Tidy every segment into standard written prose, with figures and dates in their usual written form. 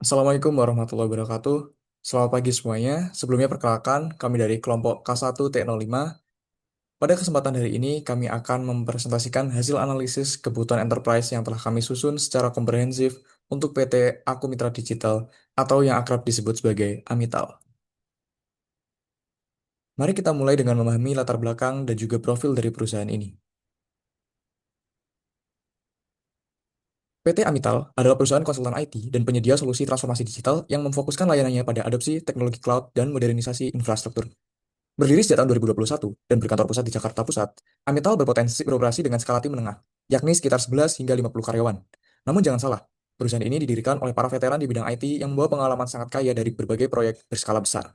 Assalamualaikum warahmatullahi wabarakatuh. Selamat pagi semuanya. Sebelumnya perkenalkan, kami dari kelompok K1 T05. Pada kesempatan hari ini, kami akan mempresentasikan hasil analisis kebutuhan enterprise yang telah kami susun secara komprehensif untuk PT Aku Mitra Digital atau yang akrab disebut sebagai Amital. Mari kita mulai dengan memahami latar belakang dan juga profil dari perusahaan ini. PT Amital adalah perusahaan konsultan IT dan penyedia solusi transformasi digital yang memfokuskan layanannya pada adopsi teknologi cloud dan modernisasi infrastruktur. Berdiri sejak tahun 2021 dan berkantor pusat di Jakarta Pusat, Amital berpotensi beroperasi dengan skala tim menengah, yakni sekitar 11 hingga 50 karyawan. Namun jangan salah, perusahaan ini didirikan oleh para veteran di bidang IT yang membawa pengalaman sangat kaya dari berbagai proyek berskala besar.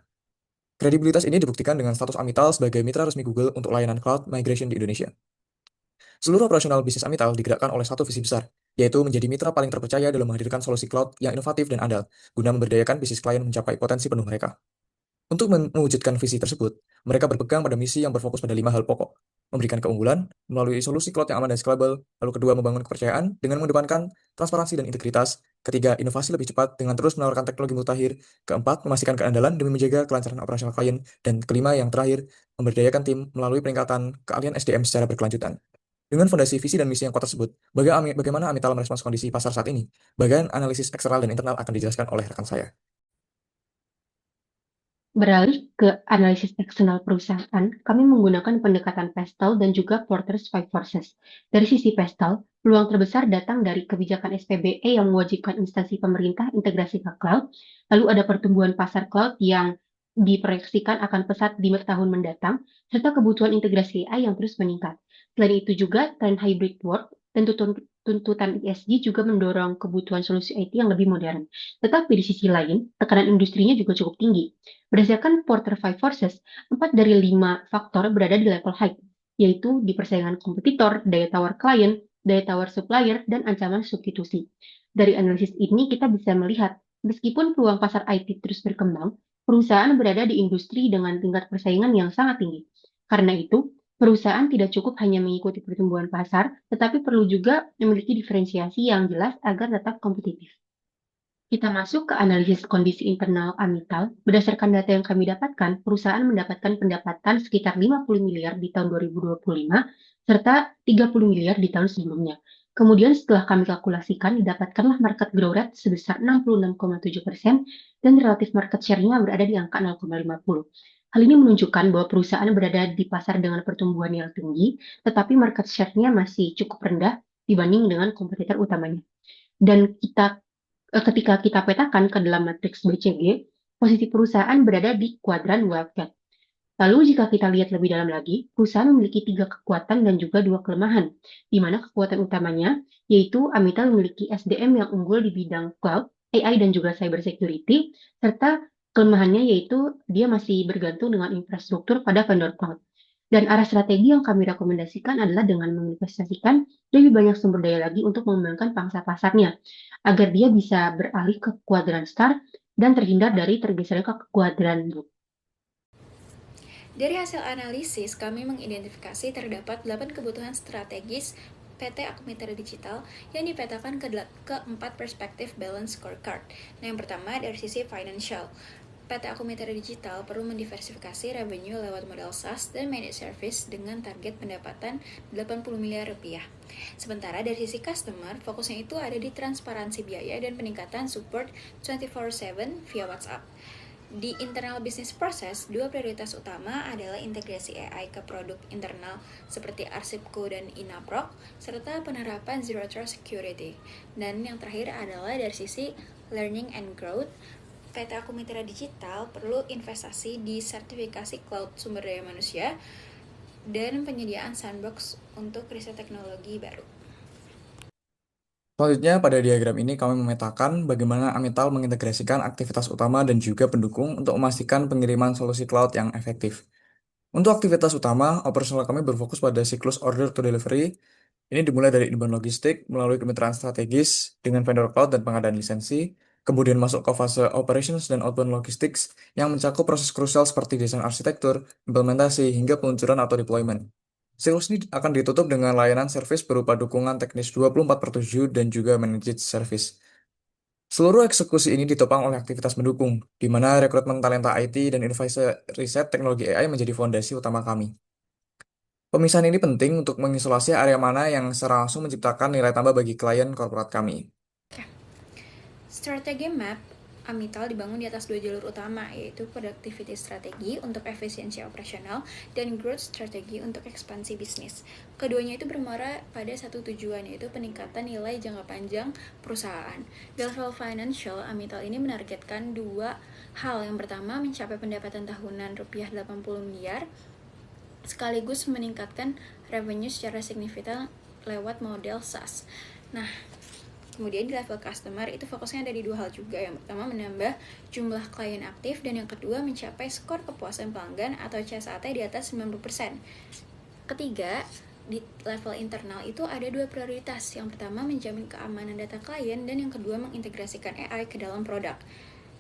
Kredibilitas ini dibuktikan dengan status Amital sebagai mitra resmi Google untuk layanan cloud migration di Indonesia. Seluruh operasional bisnis Amital digerakkan oleh satu visi besar, yaitu menjadi mitra paling terpercaya dalam menghadirkan solusi cloud yang inovatif dan andal, guna memberdayakan bisnis klien mencapai potensi penuh mereka. Untuk mewujudkan visi tersebut, mereka berpegang pada misi yang berfokus pada lima hal pokok. Memberikan keunggulan melalui solusi cloud yang aman dan scalable. Lalu kedua, membangun kepercayaan dengan mengedepankan transparansi dan integritas. Ketiga, inovasi lebih cepat dengan terus menawarkan teknologi mutakhir. Keempat, memastikan keandalan demi menjaga kelancaran operasional klien. Dan kelima, yang terakhir, memberdayakan tim melalui peningkatan keahlian SDM secara berkelanjutan. Dengan fondasi visi dan misi yang kuat tersebut, bagaimana Amital merespons kondisi pasar saat ini? Bagian analisis eksternal dan internal akan dijelaskan oleh rekan saya. Beralih ke analisis eksternal perusahaan, kami menggunakan pendekatan Pestel dan juga Porter's Five Forces. Dari sisi Pestel, peluang terbesar datang dari kebijakan SPBE yang mewajibkan instansi pemerintah integrasi ke cloud, lalu ada pertumbuhan pasar cloud yang diproyeksikan akan pesat di tahun mendatang, serta kebutuhan integrasi AI yang terus meningkat. Selain itu juga, tren hybrid work dan tuntutan ESG juga mendorong kebutuhan solusi IT yang lebih modern. Tetapi di sisi lain, tekanan industrinya juga cukup tinggi. Berdasarkan Porter Five Forces, 4 dari 5 faktor berada di level high, yaitu di persaingan kompetitor, daya tawar klien, daya tawar supplier, dan ancaman substitusi. Dari analisis ini kita bisa melihat, meskipun peluang pasar IT terus berkembang, perusahaan berada di industri dengan tingkat persaingan yang sangat tinggi. Karena itu, perusahaan tidak cukup hanya mengikuti pertumbuhan pasar, tetapi perlu juga memiliki diferensiasi yang jelas agar tetap kompetitif. Kita masuk ke analisis kondisi internal Amital. Berdasarkan data yang kami dapatkan, perusahaan mendapatkan pendapatan sekitar 50 miliar di tahun 2025, serta 30 miliar di tahun sebelumnya. Kemudian setelah kami kalkulasikan, didapatkanlah market growth rate sebesar 66,7% dan relatif market share-nya berada di angka 0,50. Hal ini menunjukkan bahwa perusahaan berada di pasar dengan pertumbuhan yang tinggi, tetapi market share-nya masih cukup rendah dibanding dengan kompetitor utamanya. Dan ketika kita petakan ke dalam matriks BCG, posisi perusahaan berada di kuadran wildcat. Lalu jika kita lihat lebih dalam lagi, perusahaan memiliki tiga kekuatan dan juga dua kelemahan, di mana kekuatan utamanya yaitu Amital memiliki SDM yang unggul di bidang cloud, AI dan juga cyber security, serta kelemahannya yaitu dia masih bergantung dengan infrastruktur pada vendor cloud. Dan arah strategi yang kami rekomendasikan adalah dengan menginvestasikan lebih banyak sumber daya lagi untuk mengembangkan pangsa pasarnya, agar dia bisa beralih ke kuadran star dan terhindar dari tergeser ke kuadran blue. Dari hasil analisis, kami mengidentifikasi terdapat 8 kebutuhan strategis PT Akmitra Digital yang dipetakan ke 4 perspektif balance scorecard. Nah, yang pertama dari sisi financial. PT Aku Mitra Digital perlu mendiversifikasi revenue lewat modal SaaS dan managed service dengan target pendapatan 80 miliar rupiah. Sementara dari sisi customer, fokusnya itu ada di transparansi biaya dan peningkatan support 24/7 via WhatsApp. Di internal business process, dua prioritas utama adalah integrasi AI ke produk internal seperti Arsipco dan Inaproc, serta penerapan Zero Trust Security. Dan yang terakhir adalah dari sisi learning and growth, PT Aku Mitra Digital perlu investasi di sertifikasi cloud sumber daya manusia dan penyediaan sandbox untuk riset teknologi baru. Selanjutnya, pada diagram ini kami memetakan bagaimana Amital mengintegrasikan aktivitas utama dan juga pendukung untuk memastikan pengiriman solusi cloud yang efektif. Untuk aktivitas utama, operasional kami berfokus pada siklus order to delivery. Ini dimulai dari inbound logistik melalui kemitraan strategis dengan vendor cloud dan pengadaan lisensi, kemudian masuk ke fase operations dan outbound logistics yang mencakup proses krusial seperti desain arsitektur, implementasi, hingga peluncuran atau deployment. Siklus ini akan ditutup dengan layanan service berupa dukungan teknis 24/7 dan juga managed service. Seluruh eksekusi ini ditopang oleh aktivitas mendukung, di mana rekrutmen talenta IT dan inovasi riset teknologi AI menjadi fondasi utama kami. Pemisahan ini penting untuk mengisolasi area mana yang secara langsung menciptakan nilai tambah bagi klien korporat kami. Strategi map Amital dibangun di atas dua jalur utama, yaitu productivity strategi untuk efisiensi operasional dan growth strategi untuk ekspansi bisnis. Keduanya itu bermuara pada satu tujuan, yaitu peningkatan nilai jangka panjang perusahaan. Di level financial, Amital ini menargetkan dua hal. Yang pertama, mencapai pendapatan tahunan rupiah 80 miliar, sekaligus meningkatkan revenue secara signifikan lewat model SaaS. Nah, kemudian di level customer itu fokusnya ada di dua hal juga. Yang pertama, menambah jumlah klien aktif, dan yang kedua, mencapai skor kepuasan pelanggan atau CSAT di atas 90%. Ketiga, di level internal itu ada dua prioritas. Yang pertama, menjamin keamanan data klien, dan yang kedua, mengintegrasikan AI ke dalam produk.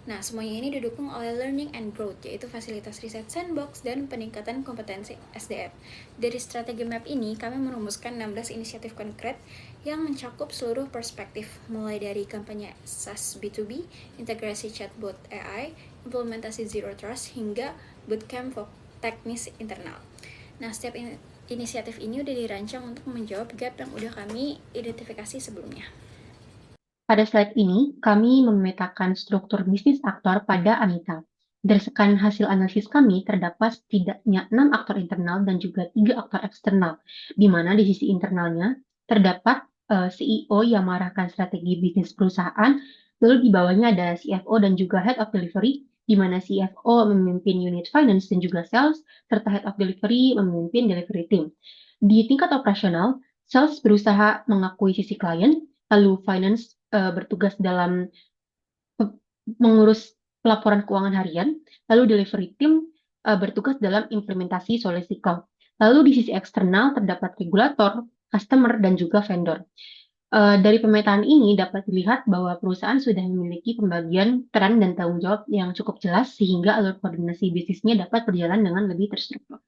Nah, semuanya ini didukung oleh learning and growth, yaitu fasilitas riset sandbox dan peningkatan kompetensi SDM. Dari strategi map ini, kami merumuskan 16 inisiatif konkret yang mencakup seluruh perspektif, mulai dari kampanye SaaS B2B, integrasi chatbot AI, implementasi Zero Trust, hingga bootcamp teknis internal. Nah, setiap inisiatif ini udah dirancang untuk menjawab gap yang udah kami identifikasi sebelumnya. Pada slide ini, kami memetakan struktur bisnis aktor pada Amital. Berdasarkan hasil analisis kami, terdapat setidaknya 6 aktor internal dan juga 3 aktor eksternal, di mana di sisi internalnya terdapat CEO yang mengarahkan strategi bisnis perusahaan, lalu di bawahnya ada CFO dan juga Head of Delivery, di mana CFO memimpin unit finance dan juga sales, serta Head of Delivery memimpin delivery team. Di tingkat operasional, sales berusaha mengakui sisi klien, lalu finance bertugas dalam mengurus pelaporan keuangan harian, lalu delivery team bertugas dalam implementasi solusi cloud. Lalu di sisi eksternal terdapat regulator, customer, dan juga vendor. Dari pemetaan ini dapat dilihat bahwa perusahaan sudah memiliki pembagian peran dan tanggung jawab yang cukup jelas sehingga alur koordinasi bisnisnya dapat berjalan dengan lebih terstruktur.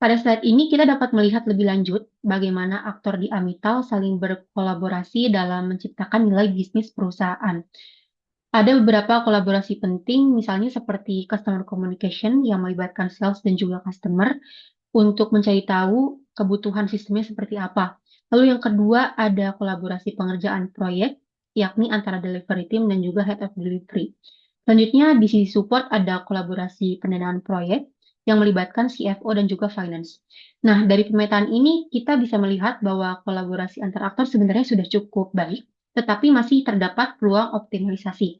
Pada slide ini kita dapat melihat lebih lanjut bagaimana aktor di Amital saling berkolaborasi dalam menciptakan nilai bisnis perusahaan. Ada beberapa kolaborasi penting, misalnya seperti customer communication yang melibatkan sales dan juga customer untuk mencari tahu kebutuhan sistemnya seperti apa. Lalu yang kedua ada kolaborasi pengerjaan proyek, yakni antara delivery team dan juga head of delivery. Selanjutnya di sisi support ada kolaborasi pendanaan proyek yang melibatkan CFO dan juga finance. Nah, dari pemetaan ini kita bisa melihat bahwa kolaborasi antar aktor sebenarnya sudah cukup baik, tetapi masih terdapat peluang optimalisasi.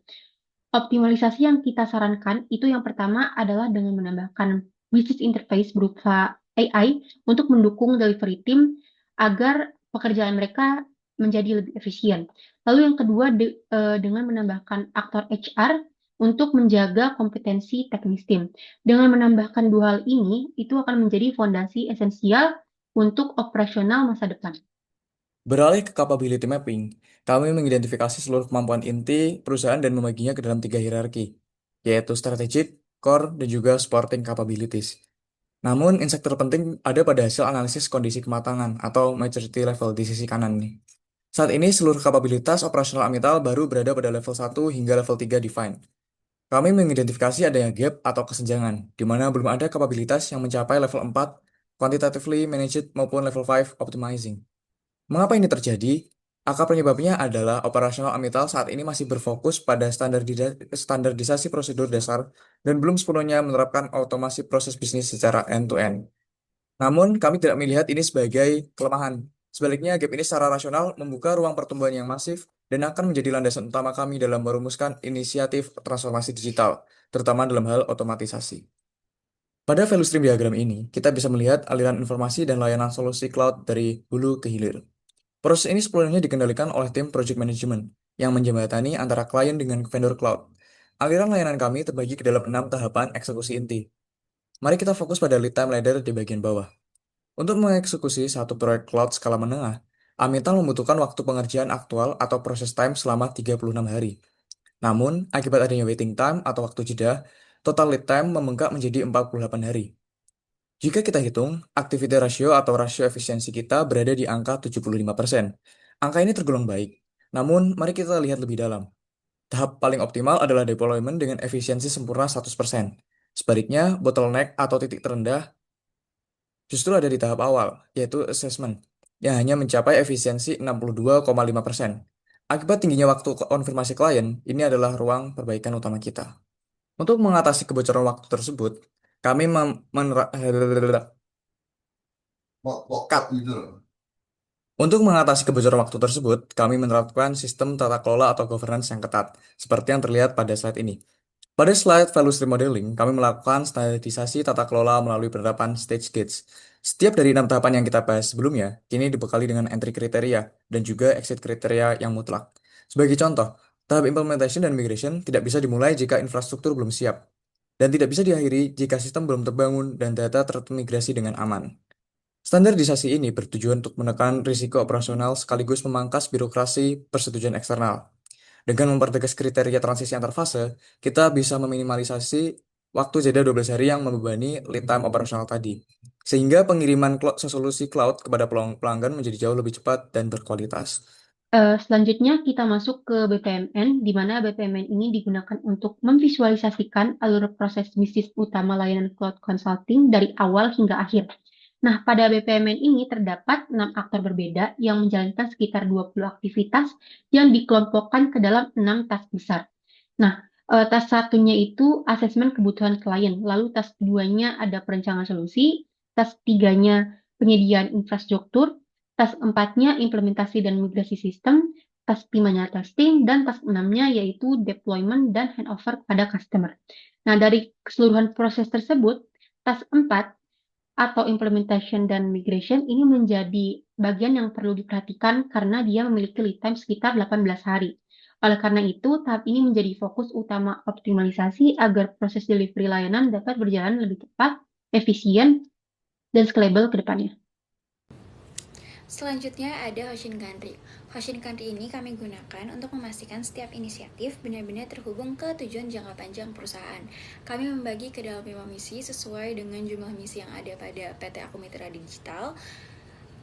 Optimalisasi yang kita sarankan itu yang pertama adalah dengan menambahkan business interface berupa AI untuk mendukung delivery team agar pekerjaan mereka menjadi lebih efisien. Lalu yang kedua dengan menambahkan aktor HR untuk menjaga kompetensi teknis tim. Dengan menambahkan dua hal ini, itu akan menjadi fondasi esensial untuk operasional masa depan. Beralih ke capability mapping, kami mengidentifikasi seluruh kemampuan inti perusahaan dan membaginya ke dalam tiga hierarki, yaitu strategic, core, dan juga supporting capabilities. Namun, insight terpenting ada pada hasil analisis kondisi kematangan atau maturity level di sisi kanan nih. Saat ini, seluruh kapabilitas operasional Amital baru berada pada level 1 hingga level 3 define. Kami mengidentifikasi adanya gap atau kesenjangan, di mana belum ada kapabilitas yang mencapai level 4, quantitatively managed maupun level 5 optimizing. Mengapa ini terjadi? Akar penyebabnya adalah operasional Amital saat ini masih berfokus pada standarisasi prosedur dasar dan belum sepenuhnya menerapkan otomasi proses bisnis secara end-to-end. Namun, kami tidak melihat ini sebagai kelemahan. Sebaliknya, gap ini secara rasional membuka ruang pertumbuhan yang masif dan akan menjadi landasan utama kami dalam merumuskan inisiatif transformasi digital, terutama dalam hal otomatisasi. Pada value stream diagram ini, kita bisa melihat aliran informasi dan layanan solusi cloud dari hulu ke hilir. Proses ini sepenuhnya dikendalikan oleh tim project management yang menjembatani antara klien dengan vendor cloud. Aliran layanan kami terbagi ke dalam 6 tahapan eksekusi inti. Mari kita fokus pada lead time ladder di bagian bawah. Untuk mengeksekusi satu proyek cloud skala menengah, Amital membutuhkan waktu pengerjaan aktual atau proses time selama 36 hari. Namun, akibat adanya waiting time atau waktu jeda, total lead time membengkak menjadi 48 hari. Jika kita hitung, activity ratio atau rasio efisiensi kita berada di angka 75%. Angka ini tergolong baik. Namun, mari kita lihat lebih dalam. Tahap paling optimal adalah deployment dengan efisiensi sempurna 100%. Sebaliknya, bottleneck atau titik terendah justru ada di tahap awal, yaitu assessment, yang hanya mencapai efisiensi 62,5%. Akibat tingginya waktu konfirmasi klien, ini adalah ruang perbaikan utama kita. Untuk mengatasi kebocoran waktu tersebut, kami Cut. Untuk mengatasi kebocoran waktu tersebut, kami menerapkan sistem tata kelola atau governance yang ketat, seperti yang terlihat pada slide ini. Pada slide value stream modeling, kami melakukan standarisasi tata kelola melalui penerapan stage gates. Setiap dari 6 tahapan yang kita bahas sebelumnya, kini dibekali dengan entry kriteria dan juga exit kriteria yang mutlak. Sebagai contoh, tahap implementation dan migration tidak bisa dimulai jika infrastruktur belum siap, dan tidak bisa diakhiri jika sistem belum terbangun dan data termigrasi dengan aman. Standarisasi ini bertujuan untuk menekan risiko operasional sekaligus memangkas birokrasi persetujuan eksternal. Dengan mempertegas kriteria transisi antar fase, kita bisa meminimalisasi waktu jeda 12 hari yang membebani lead time operasional tadi. Sehingga pengiriman solusi cloud kepada pelanggan menjadi jauh lebih cepat dan berkualitas. Selanjutnya kita masuk ke BPMN, di mana BPMN ini digunakan untuk memvisualisasikan alur proses bisnis utama layanan cloud consulting dari awal hingga akhir. Nah, pada BPMN ini terdapat 6 aktor berbeda yang menjalankan sekitar 20 aktivitas yang dikelompokkan ke dalam 6 task besar. Nah, task satunya itu asesmen kebutuhan klien, lalu task keduanya ada perencanaan solusi, task tiganya penyediaan infrastruktur, task empatnya implementasi dan migrasi sistem, task limanya testing, dan task enamnya yaitu deployment dan handover kepada customer. Nah, dari keseluruhan proses tersebut, task 4 atau implementation dan migration ini menjadi bagian yang perlu diperhatikan karena dia memiliki lead time sekitar 18 hari. Oleh karena itu, tahap ini menjadi fokus utama optimalisasi agar proses delivery layanan dapat berjalan lebih cepat, efisien, dan scalable ke depannya. Selanjutnya ada Hoshin Kanri. Hoshin Kanri ini kami gunakan untuk memastikan setiap inisiatif benar-benar terhubung ke tujuan jangka panjang perusahaan. Kami membagi ke dalam 5 misi sesuai dengan jumlah misi yang ada pada PT Aku Mitra Digital.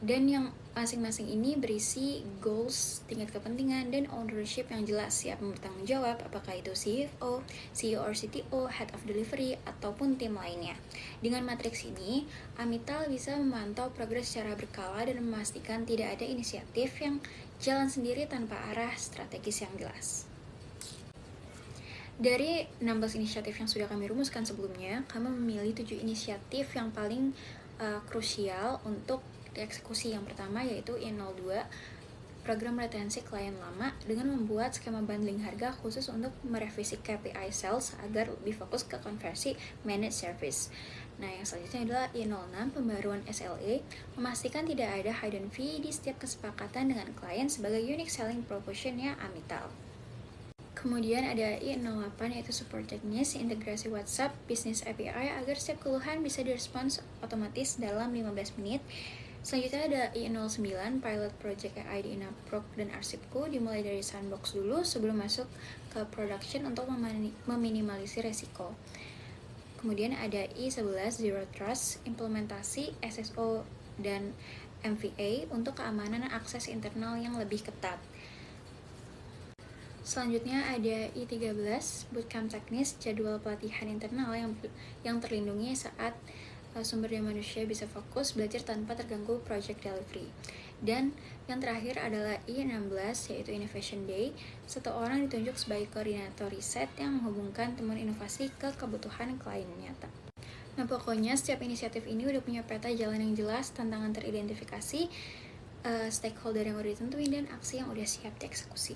Dan yang masing-masing ini berisi goals, tingkat kepentingan, dan ownership yang jelas, siap bertanggung jawab, apakah itu CFO, CEO or CTO, Head of Delivery, ataupun tim lainnya. Dengan matriks ini, Amital bisa memantau progres secara berkala dan memastikan tidak ada inisiatif yang jalan sendiri tanpa arah strategis yang jelas. Dari 16 inisiatif yang sudah kami rumuskan sebelumnya, kami memilih 7 inisiatif yang paling krusial untuk dieksekusi. Yang pertama yaitu I02, program retensi klien lama dengan membuat skema bundling harga khusus untuk merevisi KPI sales agar lebih fokus ke konversi managed service. Nah, yang selanjutnya adalah I06, pembaruan SLA, memastikan tidak ada hidden fee di setiap kesepakatan dengan klien sebagai unique selling proposition-nya Amital. Kemudian ada I08 yaitu support teknis, integrasi WhatsApp, bisnis API agar setiap keluhan bisa direspons otomatis dalam 15 menit. Selanjutnya ada I09, pilot project AI di Inaproc dan Arsipku, dimulai dari sandbox dulu sebelum masuk ke production untuk meminimalisir resiko. Kemudian ada I11, Zero Trust, implementasi SSO dan MVA untuk keamanan akses internal yang lebih ketat. Selanjutnya ada I13, bootcamp teknis, jadwal pelatihan internal yang terlindungi saat sumber daya manusia bisa fokus belajar tanpa terganggu project delivery. Dan yang terakhir adalah I16 yaitu Innovation Day. Satu orang ditunjuk sebagai koordinator riset yang menghubungkan temuan inovasi ke kebutuhan klien nyata. Nah, pokoknya setiap inisiatif ini udah punya peta jalan yang jelas, tantangan teridentifikasi, stakeholder yang udah ditentuin, dan aksi yang udah siap dieksekusi.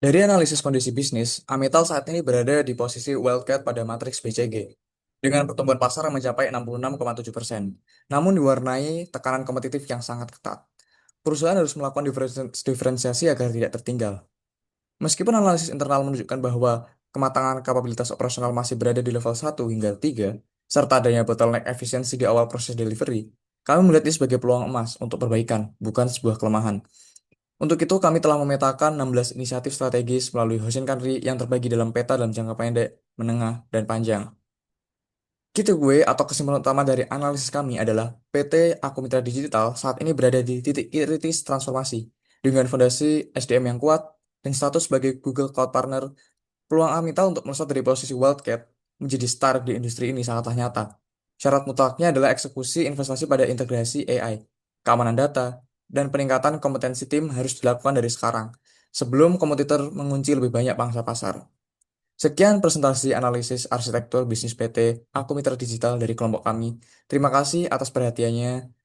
Dari analisis kondisi bisnis, Amital saat ini berada di posisi wildcat pada matriks BCG, dengan pertumbuhan pasar yang mencapai 66,7%, namun diwarnai tekanan kompetitif yang sangat ketat. Perusahaan harus melakukan diferensiasi agar tidak tertinggal. Meskipun analisis internal menunjukkan bahwa kematangan kapabilitas operasional masih berada di level 1 hingga 3, serta adanya bottleneck efisiensi di awal proses delivery, kami melihat ini sebagai peluang emas untuk perbaikan, bukan sebuah kelemahan. Untuk itu, kami telah memetakan 16 inisiatif strategis melalui Hoshin Kanri yang terbagi dalam peta dalam jangka pendek, menengah, dan panjang. Gateway atau kesimpulan utama dari analisis kami adalah PT Aku Mitra Digital saat ini berada di titik kritis transformasi, Dengan fondasi SDM yang kuat dan status sebagai Google Cloud Partner, peluang Amital untuk melesat dari posisi wildcat menjadi star di industri ini sangatlah nyata. Syarat mutlaknya adalah eksekusi investasi pada integrasi AI, keamanan data, dan peningkatan kompetensi tim harus dilakukan dari sekarang, sebelum kompetitor mengunci lebih banyak pangsa pasar. Sekian presentasi analisis arsitektur bisnis PT Aku Mitra Digital dari kelompok kami. Terima kasih atas perhatiannya.